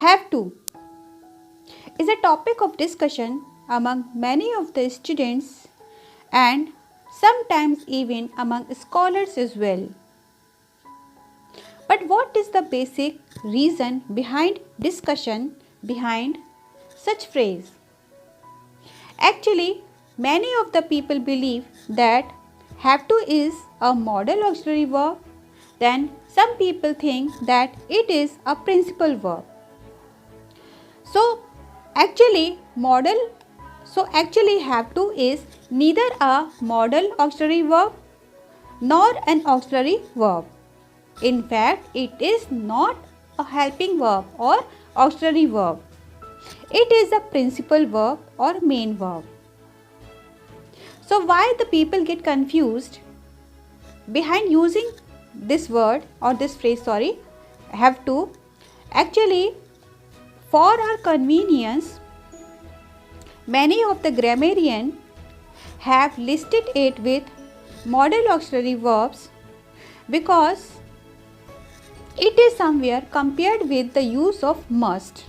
Have to is a topic of discussion among many of the students and sometimes even among scholars as well. But what is the basic reason behind discussion behind such phrase? Actually, many of the people believe that have to is a modal auxiliary verb. Then some people think that it is a principal verb. So actually have to is neither a modal auxiliary verb nor an auxiliary verb. In fact, it is not a helping verb or auxiliary verb. It is a principal verb or main verb. So why the people get confused behind using this word or this phrase, have to? Actually, for our convenience, many of the grammarians have listed it with modal auxiliary verbs because it is somewhere compared with the use of must.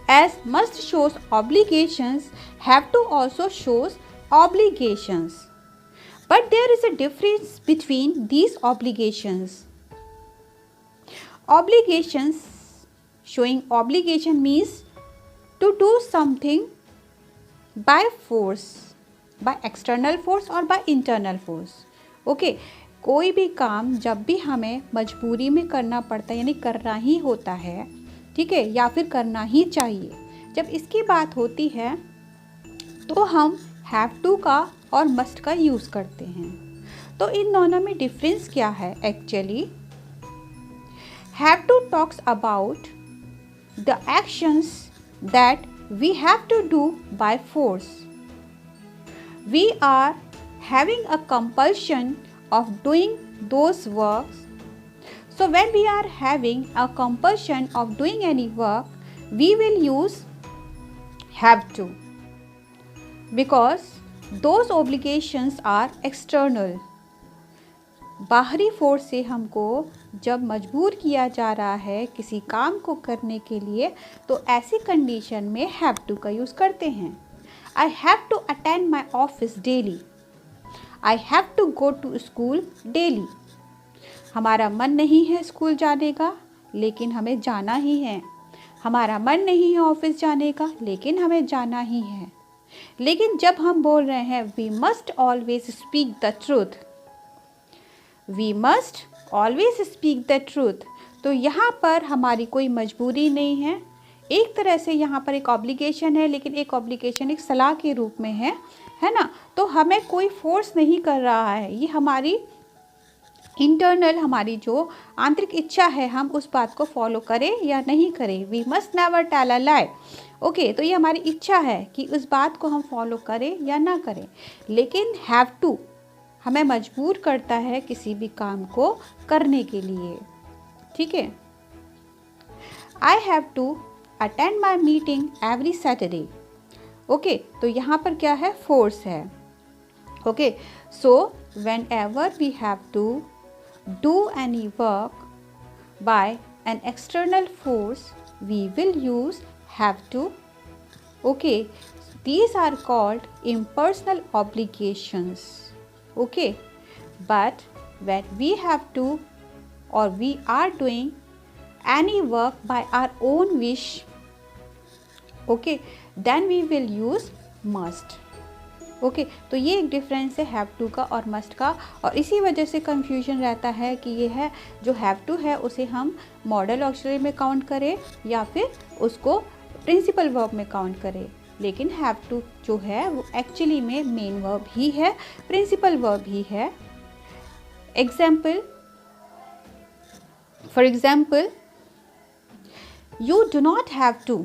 As must shows obligations, have to also shows obligations. But there is a difference between these obligations. Obligations, showing obligation means to do something by force, by external force or by internal force. Okay, कोई भी काम जब भी हमें मजबूरी में करना पड़ता है यानी करना ही होता है, ठीक है, या फिर करना ही चाहिए, जब इसकी बात होती है तो हम हैव टू का और मस्ट का यूज़ करते हैं. तो इन दोनों में डिफरेंस क्या है? Actually have to talks about the actions that we have to do by force. We are having a compulsion of doing those works. So when we are having a compulsion of doing any work, we will use have to, because those obligations are external. बाहरी force से हमको जब मजबूर किया जा रहा है किसी काम को करने के लिए, तो ऐसी कंडीशन में have to का यूज़ करते हैं. I have to attend my office daily. I have to go to school daily. हमारा मन नहीं है स्कूल जाने का, लेकिन हमें जाना ही है. हमारा मन नहीं है ऑफिस जाने का, लेकिन हमें जाना ही है. लेकिन जब हम बोल रहे हैं we must always speak the truth, we must always speak the truth, तो यहाँ पर हमारी कोई मजबूरी नहीं है. एक तरह से यहाँ पर एक ऑब्लिगेशन है, लेकिन एक ऑब्लिगेशन एक सलाह के रूप में है ना. तो हमें कोई फोर्स नहीं कर रहा है, ये हमारी इंटरनल, हमारी जो आंतरिक इच्छा है, हम उस बात को फॉलो करें या नहीं करें. We must never tell a lie. Okay, तो ये हमारी इच्छा है कि उस बात को हम फॉलो करें या ना करें. लेकिन हैव टू हमें मजबूर करता है किसी भी काम को करने के लिए. ठीक है. I have to attend my meeting every Saturday. Okay, तो यहाँ पर क्या है? फोर्स है. Okay, so whenever we have to do any work by an external force, we will use have to. Okay, these are called impersonal obligations. Okay, but when we have to or we are doing any work by our own wish, okay, then we will use must. Okay, तो ये एक difference है have to का और must का. और इसी वजह से कंफ्यूजन रहता है कि ये है जो हैव टू है उसे हम मॉडल ऑक्सिलरी में काउंट करें या फिर उसको प्रिंसिपल वर्ब में काउंट करें. लेकिन हैव टू जो है वो एक्चुअली में मेन वर्ब ही है, प्रिंसिपल वर्ब ही है. For example, you do not have to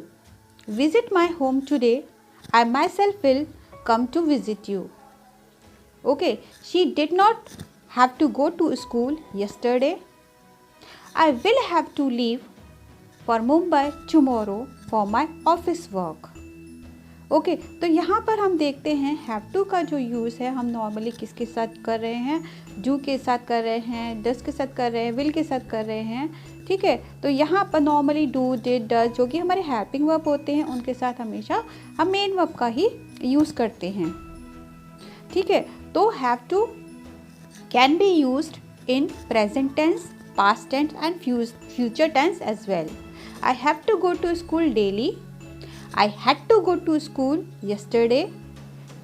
visit my home today. I myself will come to visit you. Okay, she did not have to go to school yesterday. I will have to leave for Mumbai tomorrow for my office work. Okay, तो यहाँ पर हम देखते हैं have to का जो use है हम नॉर्मली किसके साथ कर रहे हैं? डू के साथ कर रहे हैं, डस के साथ कर रहे हैं, विल के साथ कर रहे हैं. ठीक है। तो यहाँ पर नॉर्मली डू, डिड, डज जो कि हमारे हेल्पिंग वर्ब होते हैं, उनके साथ हमेशा हम मेन वर्ब का ही यूज़ करते हैं। ठीक है। तो have to can be used in present tense, past tense and future tense as well. I have to go to school daily. I had to go to school yesterday.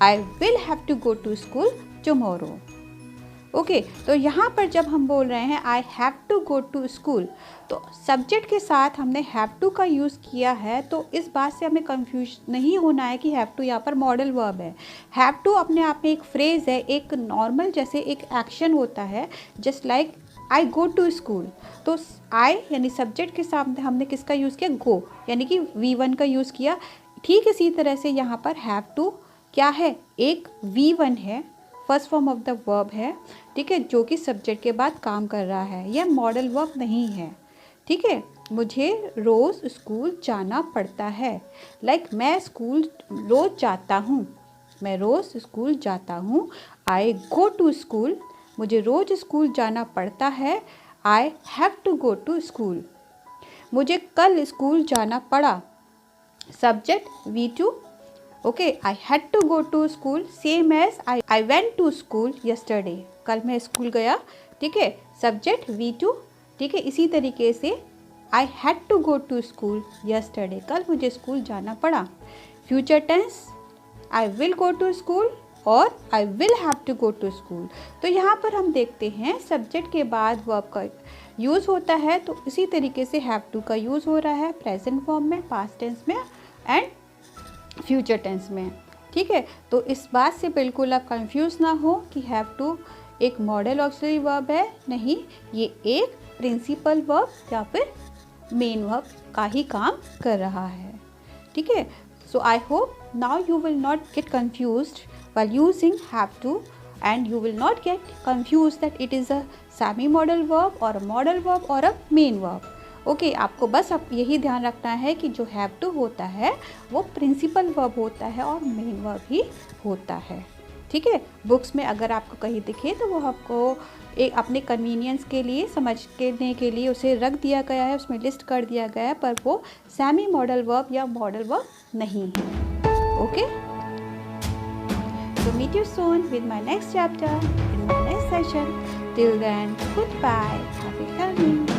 I will have to go to school tomorrow. Okay तो यहाँ पर जब हम बोल रहे हैं I have to go to school, तो subject के साथ हमने हैव टू का यूज़ किया है, तो इस बात से हमें कंफ्यूज नहीं होना है कि हैव टू यहाँ पर मॉडल वर्ब है। हैव टू अपने आप में एक फ्रेज़ है, एक नॉर्मल जैसे एक एक्शन होता है, just like I go to school. तो आई यानी सब्जेक्ट के सामने हमने किसका यूज़ किया, गो, यानी कि V1 का यूज़ किया। ठीक इसी तरह से यहाँ पर हैव टू क्या है, एक V1 है, first form of the verb है, ठीक है, जो कि सब्जेक्ट के बाद काम कर रहा है, यह मॉडल वर्ब नहीं है। ठीक है। मुझे रोज़ स्कूल जाना पड़ता है, लाइक मैं स्कूल रोज़ जाता हूँ, मैं रोज़ स्कूल जाता हूँ। आई गो टू स्कूल, मुझे रोज़ स्कूल जाना पड़ता है। I have to go to school, मुझे कल स्कूल जाना पड़ा, subject V2। Okay, I had to go to school same as I went to school yesterday, कल मैं स्कूल गया, ठीक है, सब्जेक्ट V2। ठीक है। इसी तरीके से I had to go to school yesterday, कल मुझे स्कूल जाना पड़ा। Future tense I will go to school और I will have to go to school. तो यहाँ पर हम देखते हैं सब्जेक्ट के बाद वर्ब का यूज़ होता है, तो इसी तरीके से हैव टू का यूज़ हो रहा है प्रेजेंट फॉर्म में, पास्ट टेंस में एंड फ्यूचर टेंस में। ठीक है। तो इस बात से बिल्कुल आप कंफ्यूज ना हो कि हैव टू एक मॉडल ऑक्सिलरी वर्ब है, नहीं, ये एक प्रिंसिपल वर्ब या फिर मेन वर्ब का ही काम कर रहा है। ठीक है। So I hope now you will not get confused while using have to, and you will not get confused that it is a semi modal verb or a modal verb or a main verb. Okay, आपको बस अब यही ध्यान रखना है कि जो have to होता है वो प्रिंसिपल वर्ब होता है और मेन वर्ब ही होता है। ठीक है। बुक्स में अगर आपको कहीं दिखे तो वो आपको एक अपने कन्वीनियंस के लिए, समझने के लिए उसे रख दिया गया है, उसमें लिस्ट कर दिया गया है, पर वो सेमी मॉडल वर्ब या मॉडल वर्ब नहीं है। Okay, so meet you soon with my next chapter in my next session. Till then, goodbye, happy learning.